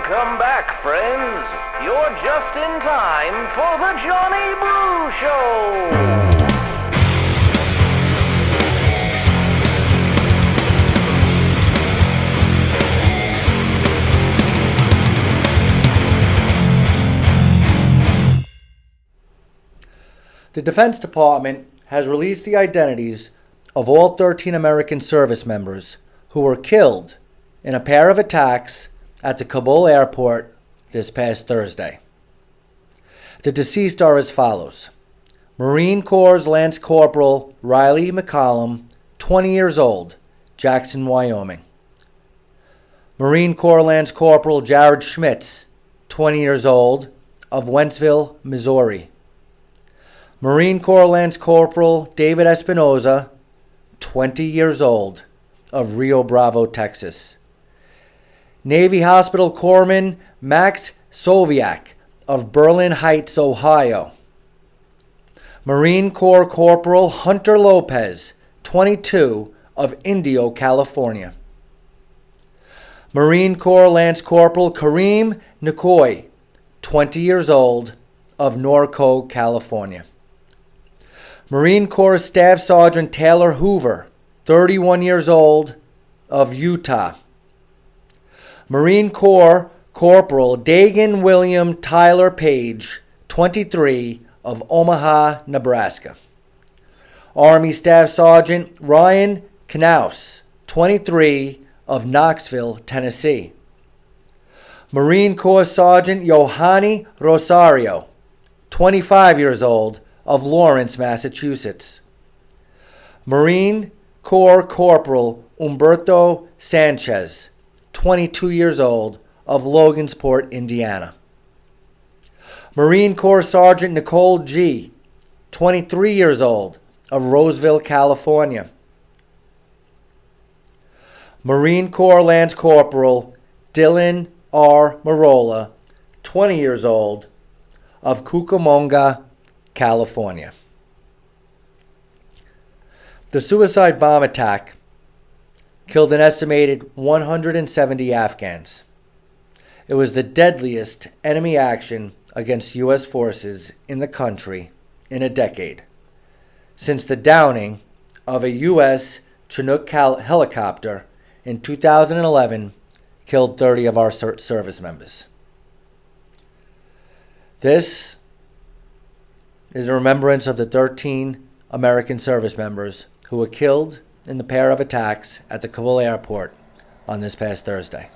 Welcome back, friends. You're just in time for the Johnny Brew Show. The Defense Department has released the identities of all 13 American service members who were killed in a pair of attacks at the Kabul airport this past Thursday. The deceased are as follows: Marine Corps Lance Corporal Riley McCollum, 20 years old, Jackson, Wyoming. Marine Corps Lance Corporal Jared Schmitz, 20 years old, of Wentzville, Missouri. Marine Corps Lance Corporal David Espinoza, 20 years old, of Rio Bravo, Texas. Navy Hospital Corpsman Max Soviak, of Berlin Heights, Ohio. Marine Corps Corporal Hunter Lopez, 22, of Indio, California. Marine Corps Lance Corporal Kareem Nikoy, 20 years old, of Norco, California. Marine Corps Staff Sergeant Taylor Hoover, 31 years old, of Utah. Marine Corps Corporal Dagan William Tyler Page, 23, of Omaha, Nebraska. Army Staff Sergeant Ryan Knaus, 23, of Knoxville, Tennessee. Marine Corps Sergeant Yohani Rosario, 25 years old, of Lawrence, Massachusetts. Marine Corps Corporal Umberto Sanchez, 22 years old, of Logansport, Indiana. Marine Corps Sergeant Nicole G., 23 years old, of Roseville, California. Marine Corps Lance Corporal Dylan R. Marola, 20 years old, of Cucamonga, California. The suicide bomb attack killed an estimated 170 Afghans. It was the deadliest enemy action against U.S. forces in the country in a decade, since the downing of a U.S. Chinook helicopter in 2011 killed 30 of our service members. This is a remembrance of the 13 American service members who were killed in the pair of attacks at the Kabul airport on this past Thursday.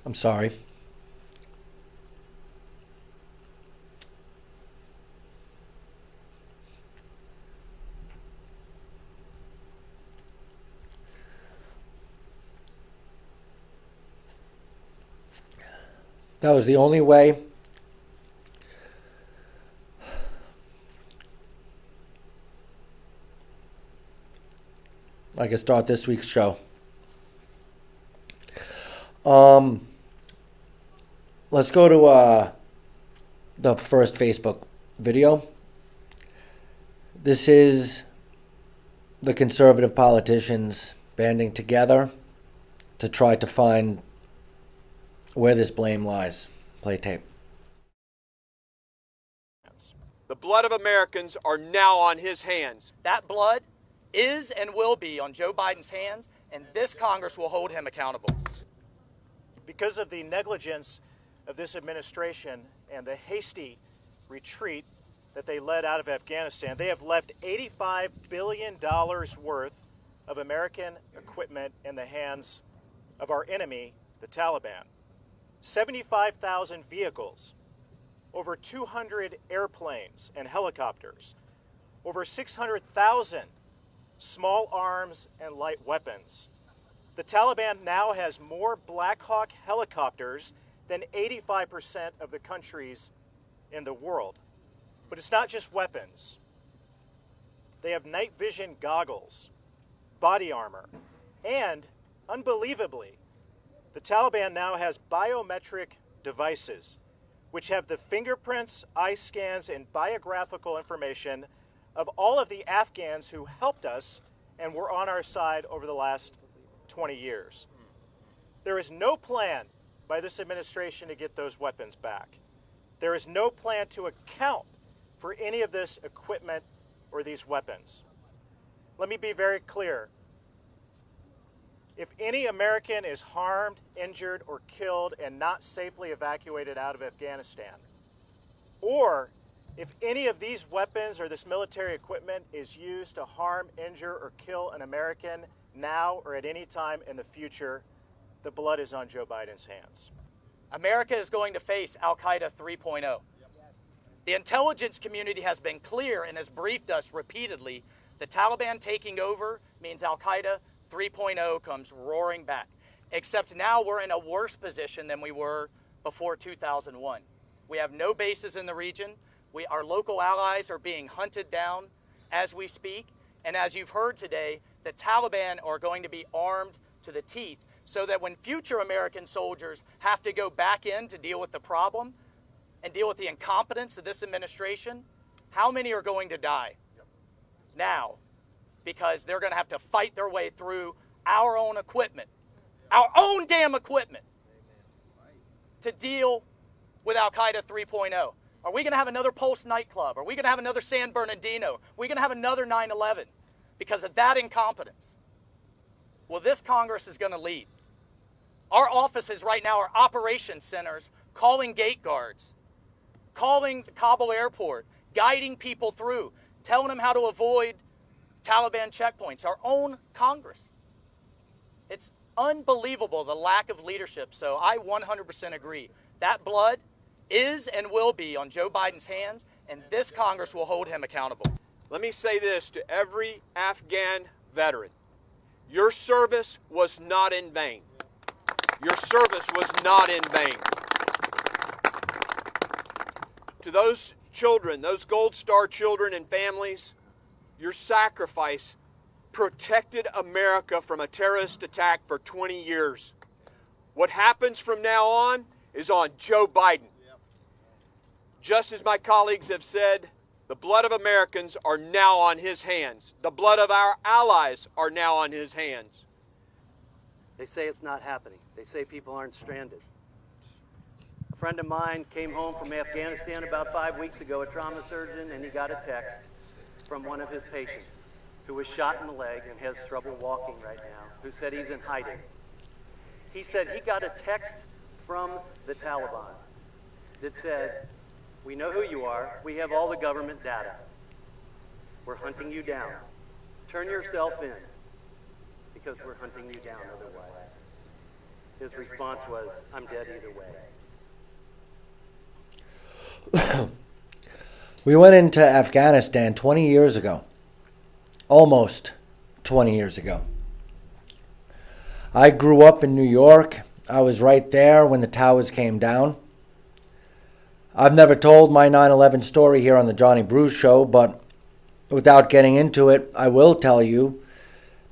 I'm sorry. That was the only way I could start this week's show. Let's go to the first Facebook video. This is the conservative politicians banding together to try to find where this blame lies. Play tape. The blood of Americans are now on his hands. That blood is and will be on Joe Biden's hands, and this Congress will hold him accountable. Because of the negligence of this administration and the hasty retreat that they led out of Afghanistan, they have left $85 billion worth of American equipment in the hands of our enemy, the Taliban. 75,000 vehicles, over 200 airplanes and helicopters, over 600,000 small arms and light weapons. The Taliban now has more Black Hawk helicopters than 85% of the countries in the world. But it's not just weapons. They have night vision goggles, body armor, and, unbelievably, the Taliban now has biometric devices which have the fingerprints, eye scans, and biographical information of all of the Afghans who helped us and were on our side over the last 20 years. There is no plan by this administration to get those weapons back. There is no plan to account for any of this equipment or these weapons. Let me be very clear. If any American is harmed, injured, or killed and not safely evacuated out of Afghanistan, or if any of these weapons or this military equipment is used to harm, injure, or kill an American now or at any time in the future, the blood is on Joe Biden's hands. America is going to face Al-Qaeda 3.0. The intelligence community has been clear and has briefed us repeatedly. The Taliban taking over means Al-Qaeda 3.0 comes roaring back. Except now we're in a worse position than we were before 2001. We have no bases in the region. Our local allies are being hunted down as we speak. And as you've heard today, the Taliban are going to be armed to the teeth so that when future American soldiers have to go back in to deal with the problem and deal with the incompetence of this administration, how many are going to die now? Because they're going to have to fight their way through our own equipment, our own damn equipment, to deal with Al-Qaeda 3.0. Are we going to have another Pulse nightclub? Are we going to have another San Bernardino? Are we going to have another 9/11 because of that incompetence? Well, this Congress is going to lead. Our offices right now are operations centers calling gate guards, calling the Kabul airport, guiding people through, telling them how to avoid Taliban checkpoints, our own Congress. It's unbelievable, the lack of leadership. So I 100% agree. That blood is and will be on Joe Biden's hands, and this Congress will hold him accountable. Let me say this to every Afghan veteran. Your service was not in vain. Your service was not in vain. To those children, those Gold Star children and families, your sacrifice protected America from a terrorist attack for 20 years. What happens from now on is on Joe Biden. Just as my colleagues have said, the blood of Americans are now on his hands. The blood of our allies are now on his hands. They say it's not happening. They say people aren't stranded. A friend of mine came home from Afghanistan about 5 weeks ago, a trauma surgeon, and he got a text from one of his patients who was shot in the leg and has trouble walking right now, who said he's in hiding. He said he got a text from the Taliban that said, "We know who you are. We have all the government data. We're hunting you down. Turn yourself in because we're hunting you down otherwise." His response was, "I'm dead either way." We went into Afghanistan 20 years ago. Almost 20 years ago. I grew up in New York. I was right there when the towers came down. I've never told my 9/11 story here on the Johnny Bruce Show, but without getting into it, I will tell you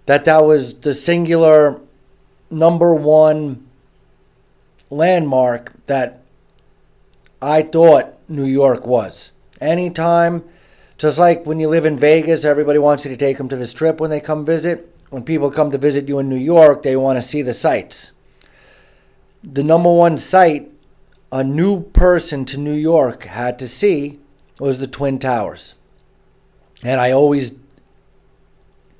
that that was the singular number one landmark that I thought New York was. Anytime, just like when you live in Vegas, everybody wants you to take them to the Strip when they come visit. When people come to visit you in New York, they want to see the sights. The number one site a new person to New York had to see was the Twin Towers. And I always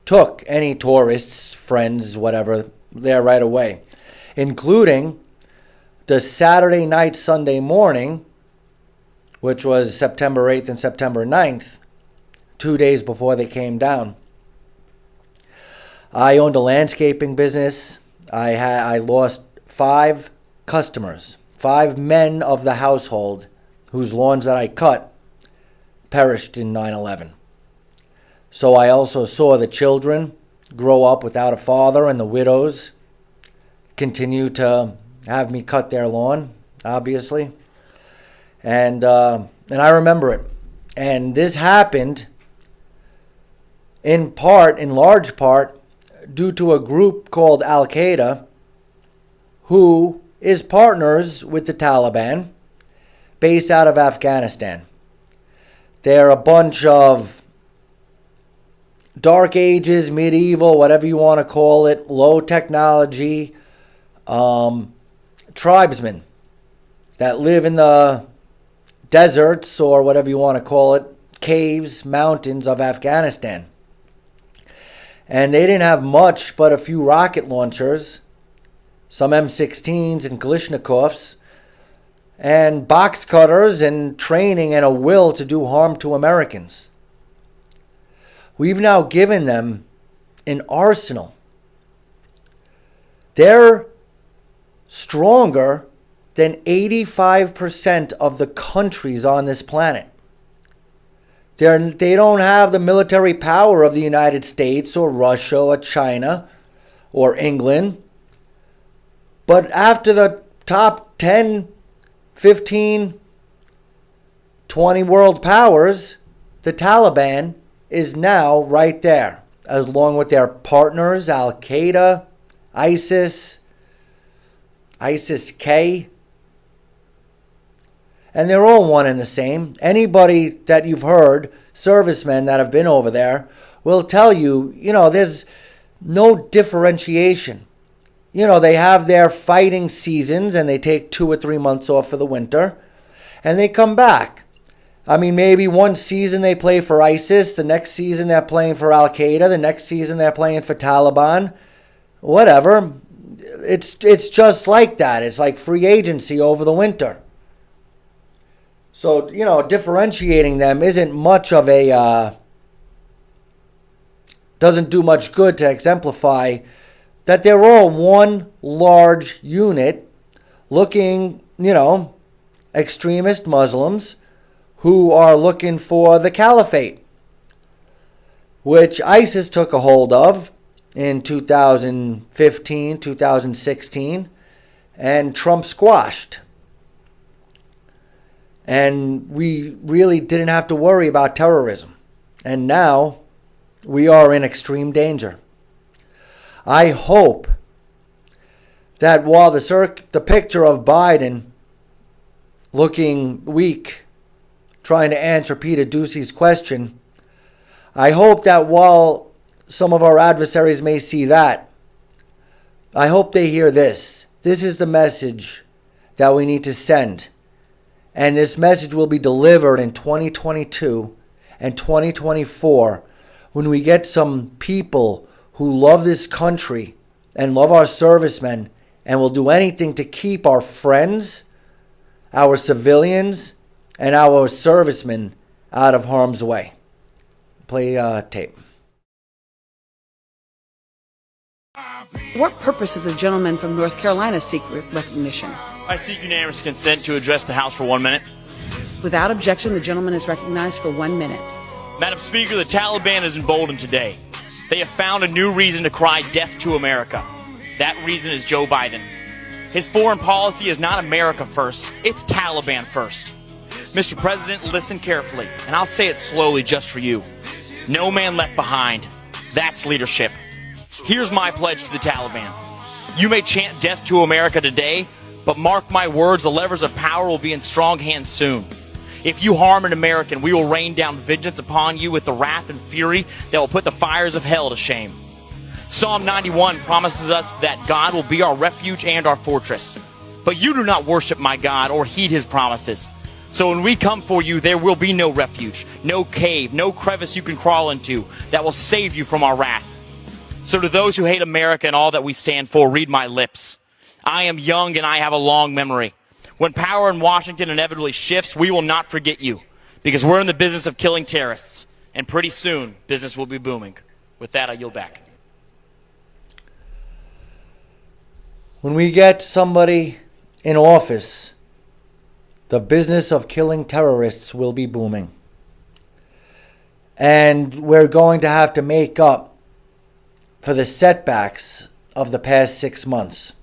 took any tourists, friends, whatever, there right away, including the Saturday night, Sunday morning, which was September 8th and September 9th, 2 days before they came down. I owned a landscaping business. I lost 5 customers, 5 men of the household whose lawns that I cut perished in 9/11. So I also saw the children grow up without a father, and the widows continue to have me cut their lawn, obviously. And I remember it. And this happened in large part, due to a group called Al-Qaeda, who is partners with the Taliban, based out of Afghanistan. They're a bunch of Dark Ages, medieval, whatever you want to call it, low technology tribesmen that live in the deserts, or whatever you want to call it, caves, mountains of Afghanistan. And they didn't have much but a few rocket launchers, some M16s and Kalashnikovs, and box cutters and training and a will to do harm to Americans. We've now given them an arsenal. They're stronger than 85% of the countries on this planet. They don't have the military power of the United States or Russia or China or England. But after the top 10, 15, 20 world powers, the Taliban is now right there, along with their partners, Al-Qaeda, ISIS-K. And they're all one and the same. Anybody that you've heard, servicemen that have been over there, will tell you, there's no differentiation. They have their fighting seasons and they take 2 or 3 months off for the winter and they come back. I mean, maybe one season they play for ISIS, the next season they're playing for Al-Qaeda, the next season they're playing for Taliban, whatever. It's just like that. It's like free agency over the winter. So, differentiating them isn't much of doesn't do much good to exemplify that they're all one large unit looking, extremist Muslims who are looking for the caliphate, which ISIS took a hold of in 2015, 2016, and Trump squashed. And we really didn't have to worry about terrorism. And now we are in extreme danger. I hope that while the picture of Biden looking weak, trying to answer Peter Ducey's question, I hope that while some of our adversaries may see that, I hope they hear this. This is the message that we need to send. And this message will be delivered in 2022 and 2024 when we get some people who love this country and love our servicemen and will do anything to keep our friends, our civilians, and our servicemen out of harm's way. Play tape. What purpose does a gentleman from North Carolina seek recognition? I seek unanimous consent to address the House for 1 minute. Without objection, the gentleman is recognized for 1 minute. Madam Speaker, the Taliban is emboldened today. They have found a new reason to cry death to America. That reason is Joe Biden. His foreign policy is not America first, it's Taliban first. Mr. President, listen carefully, and I'll say it slowly just for you. No man left behind. That's leadership. Here's my pledge to the Taliban. You may chant death to America today, but mark my words, the levers of power will be in strong hands soon. If you harm an American, we will rain down vengeance upon you with the wrath and fury that will put the fires of hell to shame. Psalm 91 promises us that God will be our refuge and our fortress. But you do not worship my God or heed his promises. So when we come for you, there will be no refuge, no cave, no crevice you can crawl into that will save you from our wrath. So to those who hate America and all that we stand for, read my lips. I am young and I have a long memory. When power in Washington inevitably shifts, we will not forget you, because we're in the business of killing terrorists, and pretty soon business will be booming. With that, I yield back. When we get somebody in office, the business of killing terrorists will be booming. And we're going to have to make up for the setbacks of the past 6 months.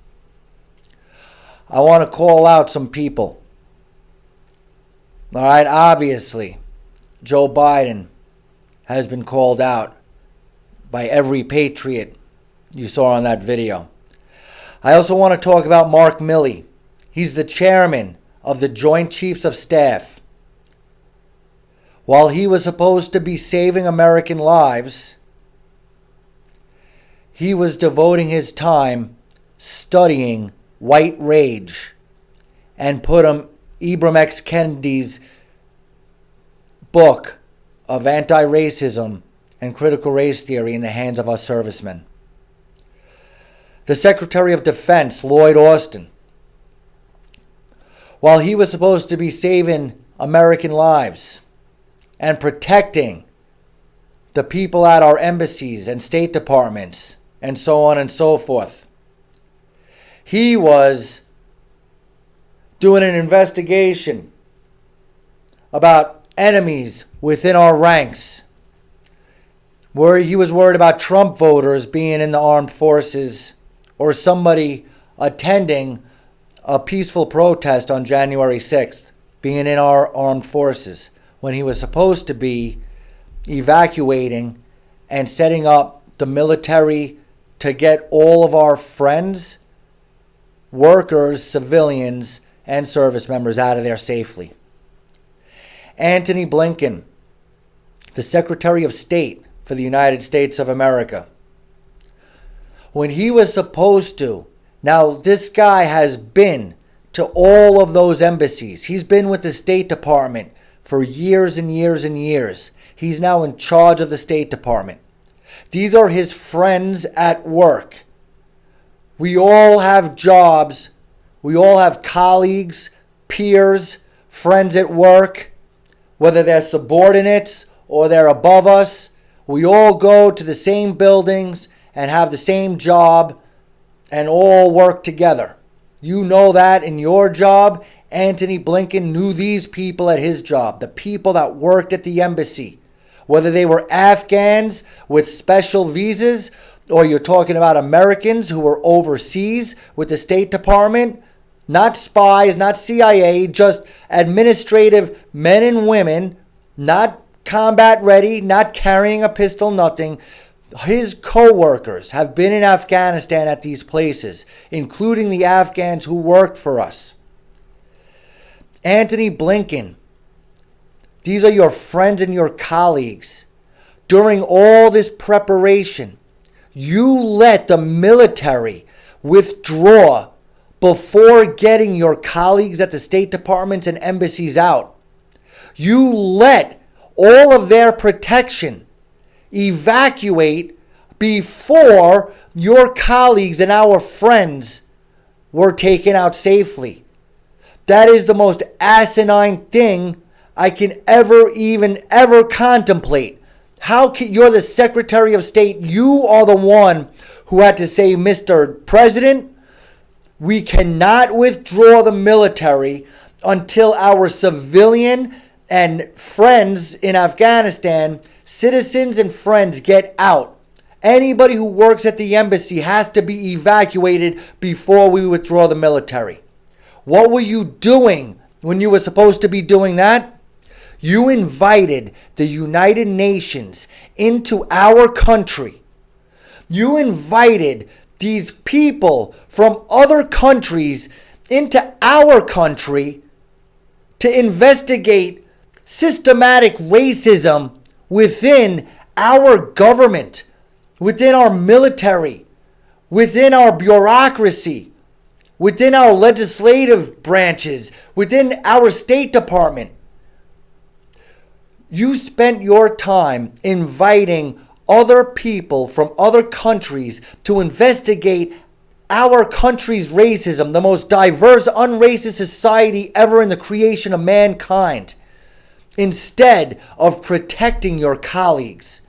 I want to call out some people. All right, obviously, Joe Biden has been called out by every patriot you saw on that video. I also want to talk about Mark Milley. He's the chairman of the Joint Chiefs of Staff. While he was supposed to be saving American lives, he was devoting his time studying white rage and put Ibram X. Kennedy's book of anti-racism and critical race theory in the hands of our servicemen. The Secretary of Defense, Lloyd Austin, while he was supposed to be saving American lives and protecting the people at our embassies and State Departments and so on and so forth, he was doing an investigation about enemies within our ranks, where he was worried about Trump voters being in the armed forces or somebody attending a peaceful protest on January 6th being in our armed forces, when he was supposed to be evacuating and setting up the military to get all of our friends, workers, civilians, and service members out of there safely. Antony Blinken, the Secretary of State for the United States of America, when he was supposed to, now this guy has been to all of those embassies. He's been with the State Department for years and years and years. He's now in charge of the State Department. These are his friends at work. We all have jobs. We all have colleagues, peers, friends at work, whether they're subordinates or they're above us. We all go to the same buildings and have the same job and all work together. You know that in your job. Antony Blinken knew these people at his job, the people that worked at the embassy, whether they were Afghans with special visas or you're talking about Americans who were overseas with the State Department, not spies, not CIA, just administrative men and women, not combat ready, not carrying a pistol, nothing. His co-workers have been in Afghanistan at these places, including the Afghans who worked for us. Antony Blinken, these are your friends and your colleagues. During all this preparation, you let the military withdraw before getting your colleagues at the State Departments and embassies out. You let all of their protection evacuate before your colleagues and our friends were taken out safely. That is the most asinine thing I can ever contemplate. How can, you're the Secretary of State, you are the one who had to say, Mr. President, we cannot withdraw the military until our civilian and friends in Afghanistan, citizens and friends, get out. Anybody who works at the embassy has to be evacuated before we withdraw the military. What were you doing when you were supposed to be doing that? You invited the United Nations into our country. You invited these people from other countries into our country to investigate systematic racism within our government, within our military, within our bureaucracy. within our legislative branches, within our State Department. You spent your time inviting other people from other countries to investigate our country's racism, the most diverse, unracist society ever in the creation of mankind, instead of protecting your colleagues.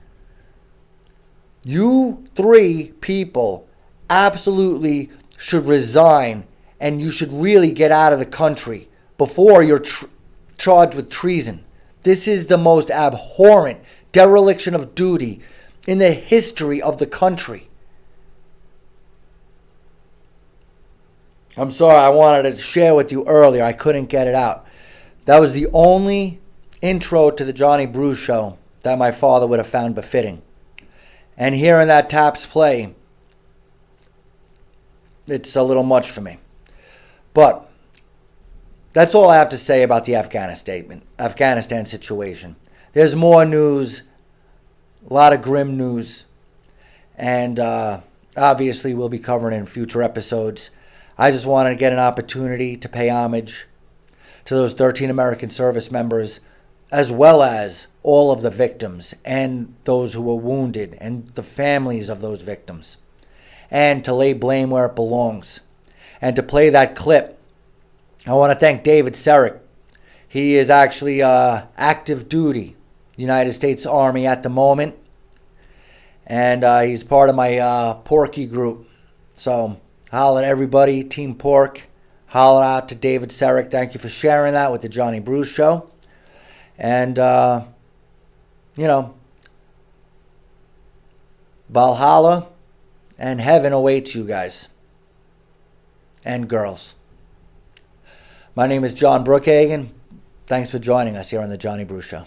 You three people absolutely should resign, and you should really get out of the country before you're charged with treason. This is the most abhorrent dereliction of duty in the history of the country. I'm sorry, I wanted to share with you earlier. I couldn't get it out. That was the only intro to the Johnny Brew Show that my father would have found befitting. And hearing that taps play, it's a little much for me. But that's all I have to say about the Afghanistan situation. There's more news, a lot of grim news, and obviously we'll be covering it in future episodes. I just wanted to get an opportunity to pay homage to those 13 American service members, as well as all of the victims and those who were wounded and the families of those victims, and to lay blame where it belongs. And to play that clip, I want to thank David Serick. He is actually active duty United States Army at the moment, and he's part of my Porky group. So holler at everybody, Team Pork. Holler out to David Serick. Thank you for sharing that with the Johnny Brew Show. And, Valhalla and heaven awaits you guys and girls. My name is John Brookhagen. Thanks for joining us here on the Johnny Brew Show.